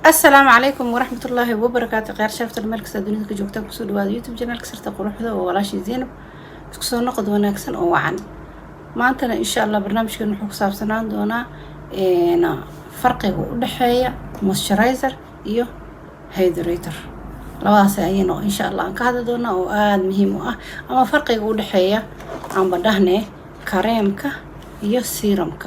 السلام عليكم ورحمة الله وبركاته. غير شرفت الملك الدنيا كجوكتا كسود وهذا يوتيوب جنال كسرت قروحه وولاشي زينب كسو نقد وناكسن أو وعن ما أنتنا إن شاء الله برنامج كنا نحوك صاب سنان دونا فرقي ودحية مويسترايزر إيو هيدريتر لباس أينو إن شاء الله كهذا دونا وآد مهم أما فرقي ودحية عم بدهنه كريمك إيو سيرمك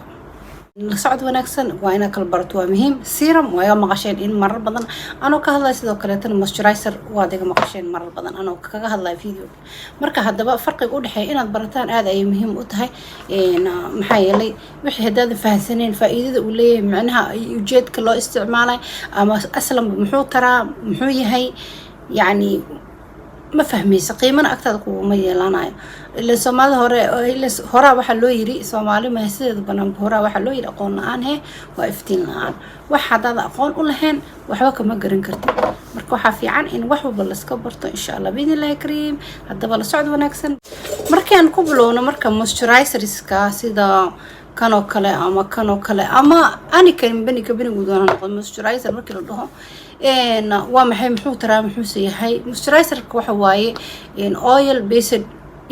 الصعد وناكسن وأنا كل برتوا مهم سيرم ويا مقاشين إن مرة بدن أنا كهذا سيدو كلاتن مويسترايزر وادي مقاشين مرة بدن أنا كهذا فيديو مركا هذا بقى فرق يقول حي إن البرتان هذا أي مهم وتهي إن محيلي وحي هذا فهسنين فائدة وليه معناها يوجد كله استعماله أما أسلم بمحوطرة محوي هي يعني ما فهمي قيمة أكثر قوة يلانا اللي سومالي هورا waxa loo yiri Soomaali ma haysid banaan hora waxa loo yiri aqoon aan he waa iftiin aan waxa dad aqoon u lahayn waxba kama garan kartid marka waxa fiican in wax walba la iska barto insha Allah biidilaahi kariim hadaba la socod wanaagsan markaan ku bilowno marka moisturizerska sida kanoo kale ama ani kan bani guudana noqon moisturizer markii la dhaho waa maxay muxuu taraa muxuu yahay moisturizerka waxa waaye oil based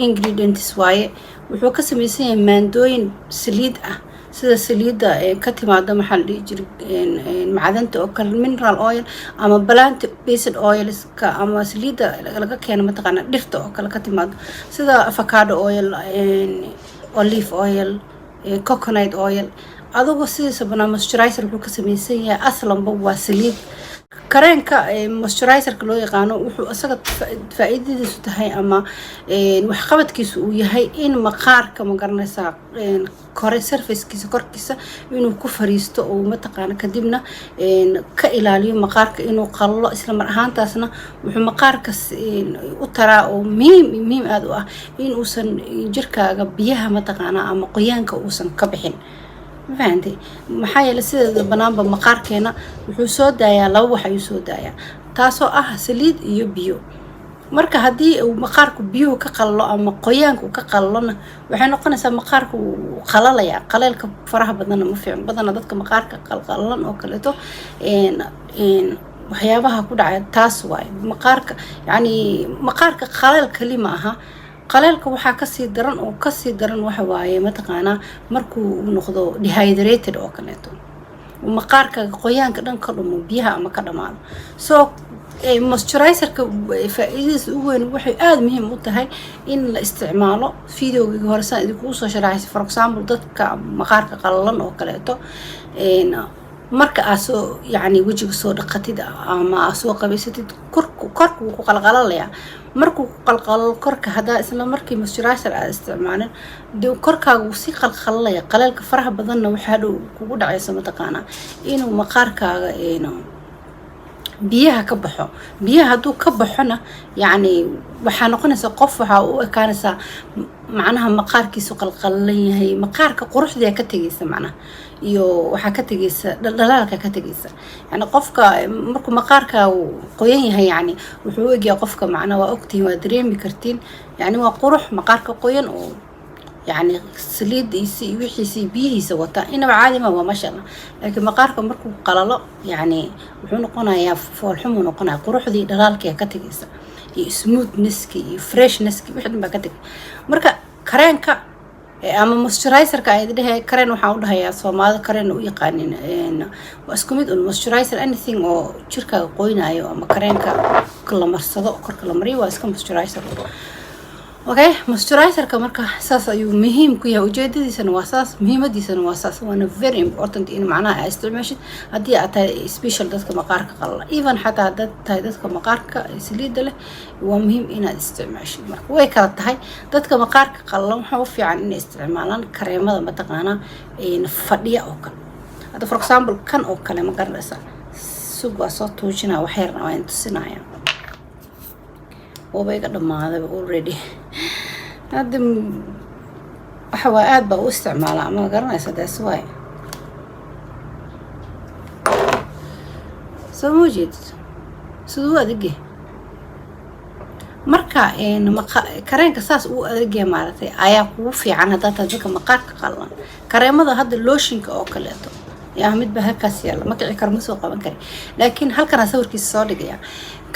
ingredients waaye wuxuu ka samaysan yahay maandooyin saliid ah sida saliida ka timaado maxaa la dhihi jiray macdanta oo kale mineral oil ama plant based oils ka ama saliida laga keeno mataqaana dhirta oo kale ka timaado sida avocado oil olive oil coconut oil adugu sidiisa banaa moisturizer wuxuu ka samaysan yahay aslanba waa saliid kareenka moisturizerka loo yaqaano wuxuu asaga faa'iidadiisu tahay ama wax qabadkiisu uu yahay in maqaarka ma garanaysaa kore surfacekiisa korkiisa inuu ku fariisto oo mataqaana kadibna ka ilaaliyo maqaarka inuu qallo isla mar ahaantaasna wuxuu maqaarka u taraa oo muhiim aad u ah in uusan jirkaaga biyaha mataqaana ama qoyaanka uusan ka bixin فهمتي محايا لسيدة بنامبا مقاركينا وحو سو دايا لو وحيو سو دايا تاسو سليد iyo biyo marka hadii uu maqaarku biyuhu ka qallo ama qoyaanku ka qallona waxay noqonaysaa maqaarku qalalaya qaleelka faraha badan ma fiican badan dadka maqaarka qalqalan oo kaleeto waxyaabaha ku dhacay taas waay maqaarka yani maqaarka qaleel kalima aha qaleelka waxa ka sii daran waxa waaye mataqaana markuu noqdo dehydrated oo kaleeto maqaarka qoyaanka dhan ka dhumo biyaha ama ka dhamaado soo moisturizerka faa'iidadiisa ugu weyn waxay aad muhiim u tahay in la isticmaalo fiidiyowga hore saan idinku soo sharaxay for example dadka maqaarka qallalan oo kaleeto marka aso yani wajiga soo dhaqatid ama soo qabaysatid korku ku qalqalalaya markuu qalqalo korka hada isla markii moisturizer aad isticmaalin dib korkaagu si qalqalaya qaleelka faraha badanna waxa dhow kugu dhacaysa mataqaana inuu maqaarkaaga biyaha ka baxo biyaha haduu ka baxona yani waxa noqonaysa qof waxa uu ekaanaysa macnaha maqaarkiisu qalqalan yahay maqaarka quruxda ka tagaysa macnaha iyo waxa ka tagaysa dhalaalka ka tagaysa yani qofka markuu maqaarka qoyan yahay yani wuxuu eegay qofka macnaha waa ogtiin waa dareemi kartiin yani waa qurux maqaarka qoyan oo يعني سليد يسي وحيسي بيه سوتا إنما عادي ما هو ما شاء الله لكن مقارك مركو قللا يعني وحنا نقولنا يا فالحمو نقولنا قروح ذي دلالك يا كتجيسا سموث نسكي فريش نسكي واحد ما كتج مركا كرين كا أما مويسترايزر كايد ده كرين وحاولها يا صومال كرين ويقانين إن واسكميد المويسترايزر anything أو شركة قوينا أيوة أما كرين كا كل مرصدق كل مري واسكم مويسترايزر اوكي moisturizer marka saas ayuu muhiim ku yahay ujeedadiisana waa saas muhiimadiisana waa saas waana very important in macnaha ay isticmaashid hadii aad tahay special dadka maqaarka qalla even hataa dadka maqaarka saliida leh waa muhiim inaad isticmaashid marka way kala tahay dadka maqaarka qalla waxa u fiican in isticmaalaan kareemada mataqaana fadhiya oo kale hada for example kan oo kale ma garanaysa suuqa soo toojina wax yar aan tusinaya وبيقى دماغي already هذا حوائد بقى استعمالها ما قرنا يصدق سواي سو موجود سو أدقي مركا كرين كساس أدقي مالتي أيا كوفي عن هذا تذكر مقارك قلنا كريم هذا اللوشين كأكلته يا مد بهالكاس يلا ما كعي كرمسو قبل كري لكن هل كان أصور كيس صادق يا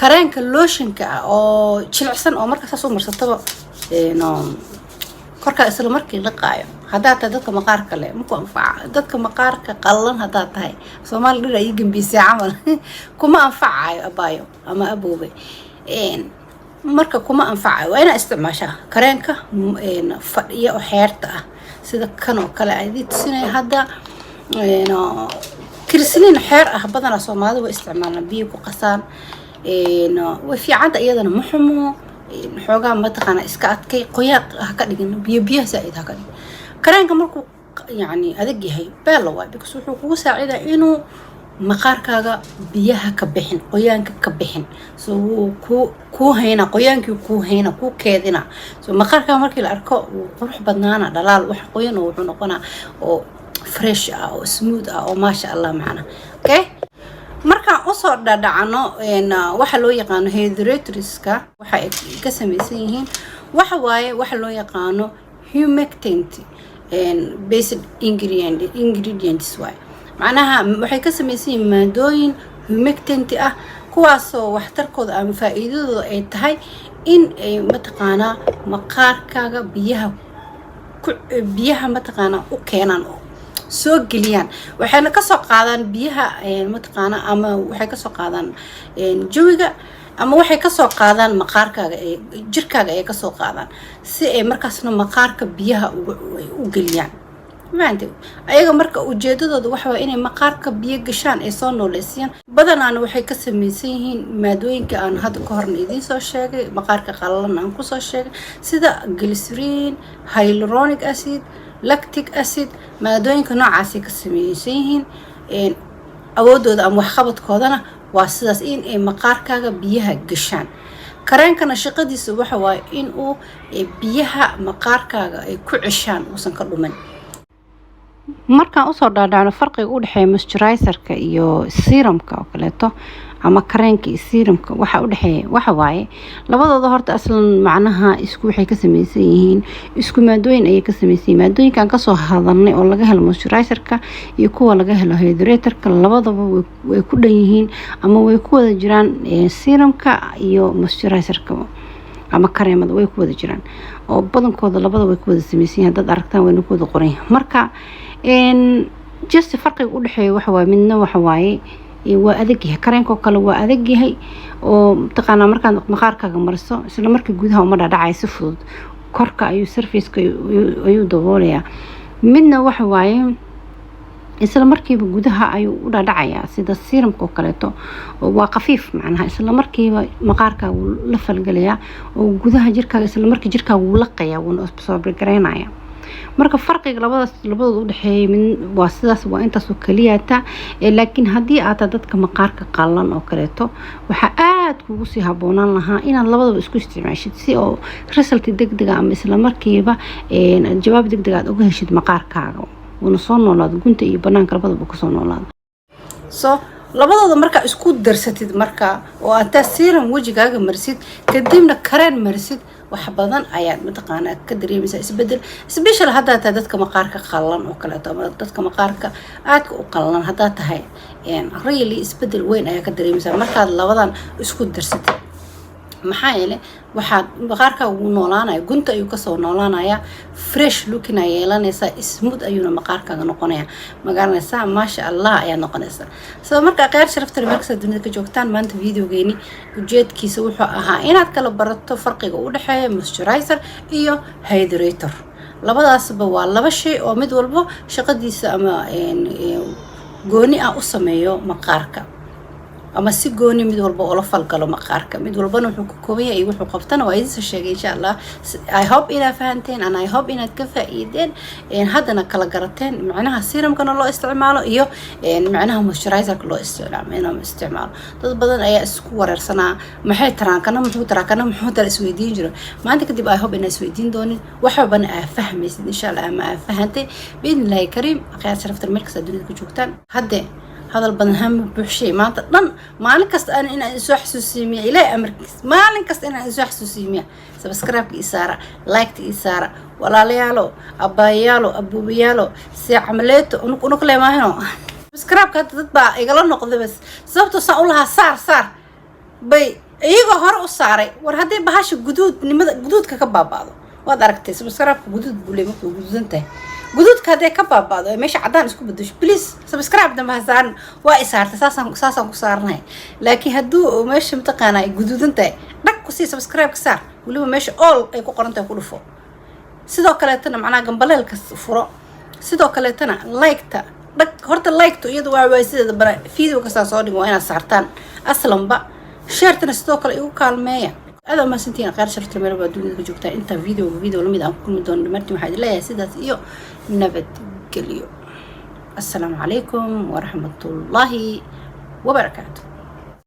كرين كلوشن كا أو شلعسن أو مركز أصور مرسطبة نعم korka isla markii la qaayo hadaa ta dadka maqaarka leh ma ku anfaca dadka maqaarka qallan hadaa tahay Soomaalidu ay gambisay camal kuma anfacayo abaayo ama aboobe marka kuma anfacayo waa ina isticmaasha kareenka fadhiyo oo xeerta ah sida kan oo kale ay diidsinay hada kirsinin xeer ah badana Soomaalidu way isticmaalaan biyo ku qasaan way fiicanta iyadana ma xumo xoogaa ma taqaana iska adkay qoyaaq ka dhigin biyo saa'id ka dhigin kareenka markuu yani adag yahay beelo waa because wuxuu kugu saacidaa inuu maqaarkaaga biyaha ka bixin qoyaanka ka bixin soo ku hayna qoyaankii ku hayna ku keedina soo maqaarkaaga markii la arko qurux badnaana dhalaal wax qoyan oo wuxuu noqonaa oo fresh ah oo smooth ah oo maasha Allah macna okay markaan u soo dhadhacno waxa loo yaqaan hydratorska waxa ay ka samaysan yihiin waxa waaye waxa loo yaqaan humectant basic ingredients waay macnaha waxay ka samaysan yihiin maadooyin humectant ah kuwaasoo waxtarkooda ama faa'iidadooda ay tahay in ay mataqaana maqaarkaaga biyaha mataqaana u keenaan soo geliyaan waxayna ka soo qaadaan biyaha mataqaana ama waxay ka soo qaadaan jawiga ama waxay ka soo qaadaan maqaarkaaga jirkaaga ay ka soo qaadaan si ay markaasna maqaarka biyaha u geliyaan maanta ayaga marka ujeedadooda waxa waa inay maqaarka biyo gashaan ay soo nooleysiyaan badanaana waxay ka samaysan yihiin maadooyinka aan hadda ka horna idiin soo sheegay maqaarka qallalan aan ku soo sheegay sida glycerin hyaluronic acid lactic acid maadooyinka noocaas ka sameeysan yihiin awoodooda ama waxqabadkoodana waa sidaas in ay maqaarkaaga biyaha gashaan kareenkana shaqadiisa waxa waa in uu biyaha maqaarkaaga ay ku cishaan uusan ka dhumin markaan u soo dhaadhacno farqiga u dhaxeeya moisturizerka iyo serumka oo kaleeto ama kareenka iyo serumka waxa u dhaxeeya waxa waaye labadooda horta aslan macnaha isku waxay ka samaysan yihiin isku maadooyin ay ka samaysan yihiin maadooyinkan ka soo hadalnay oo laga helo moisturizerka iyo kuwa laga helo hydratorka labadaba way ku dhan yihiin ama way ku wada jiraan serumka iyo moisturizerka ama kareemada way ku wada jiraan oo badankooda labada way ku wada samaysan yihiin dad aragtaan way ku wada qoran marka just farqiga u dhaxeeya waxa waaye midna waxa waaye waa adag yahay kareenka kale waa adag yahay oo taqaana markaan maqaarkaaga marso isla markii gudaha uma dhacay si fudud korka ayuu surface-ka ayuu daboolayaa midna waxa waaye isla markiiba gudaha ayuu u dhacaya sida serumka kaleeto waa qafiif macnaha isla markiiba maqaarkaaga la falgalaya oo gudaha jirkaaga isla markii jirkaaga uu laqaya uu soo gareynaya marka farqiga labadooda u dhaxeeyay waa sidaas waa intaas oo kaliyaata laakiin hadii aad dadka maqaarka qallan oo kaleeto waxa aad kugu sii haboonaan lahaa inaad labadaba isku isticmaashid si oo result degdeg ah ama isla markiiba jawaab degdeg ah uga heshid maqaarkaaga wana soo noolaado gunta iyo banaanka labadaba ku soo noolaado so labadooda marka isku darsatid marka oo aad serum wajigaaga marsid kadibna kareen marsid wax badan ayaad mataqaana ka dareemaysaa isbedel special hadaa tahay dadka maqaarka qallan oo kale ama dadka maqaarka aadka u qallan hadaa tahay really isbedel weyn ayaa ka dareemaysaa markaad labadan isku darsatid maxaa yeelay waxaad maqaarka ugu noolaanaya gunta ayuu kasoo noolaanaya fresh looking ay yeelanaysaa smooth ayuuna maqaarkaaga noqonaya magaranaysaa maasha Allah ayaa noqonaysaa soo marka qeyr sharafta markasta dunida ka joogtaan maanta videogeeni ujeedkiisa wuxuu ahaa inaad kala barato farqiga u dhaxeeya moisturizer iyo hydrator labadaasba waa laba shay oo mid walba shaqadiisa ama gooni ah u sameeyo maqaarka ama si gooni mid walba oo la falgalo maqaarka mid walbana wuxuu ka kooban yahay wuxuu qabtana waa idin sheegay insha Allah I hope inaad fahanteen and I hope inaad ka faa'iideen haddana kala garateen macnaha serumkana loo isticmaalo iyo macnaha moisturizerka loo isticmaalo dad badan ayaa isku wareersanaa maxay taraakana muxuu tar isweydiin jiro maanta kadib I hope inaad isweydiin doonin waxbana aad fahmaysid insha Allah ama aad fahantay biidnillaahi kariim aqyaar sharafta markasta dunida ka joogtaan hadde هذا البنهم بوحشي مالين كست أنا إن أنسو حسوسيمية إلى أمريكس مالين كست أنا أنسو حسوسيمية سبسكرايب إسارة لايك إسارة ولا ليالو أبا يالو أبو بيالو سي عملته ونقول ما هنا subscribe ka dad baa igala noqday bas sababtoo saan u lahaa saar bay iyagoo hore u saaray war haddii bahasha guduudka ka baabaado waad aragtay subscribe guduud buu leeyahay markuu guduudan tahay guduudka haddii ka baabaado ee meesha cadaan isku bedesho please subscribe dama hasaan waa isaartay saasaan ku saarnay laakiin hadduu meesha mataqaanaa ay guduudan tahay dhag ku sii subscribe ka saar waliba meesha all ay ku qoran tahay ku dhufo sidoo kaleetana macnaha gambaleelka furo sidoo kaleetana like-ta dhag horta like-tu iyadu waa sideeda bara video kasta soo dhigo inaad saartaan aslanba share-tana sidoo kale igu kaalmeeya هذا ما سنتين غير شرط لما ربع دون ذلك جوكتا انت فيديو لميد أو كل مدون مرتي محد لا يا سيدات إيو نبت كليو. السلام عليكم ورحمة الله وبركاته.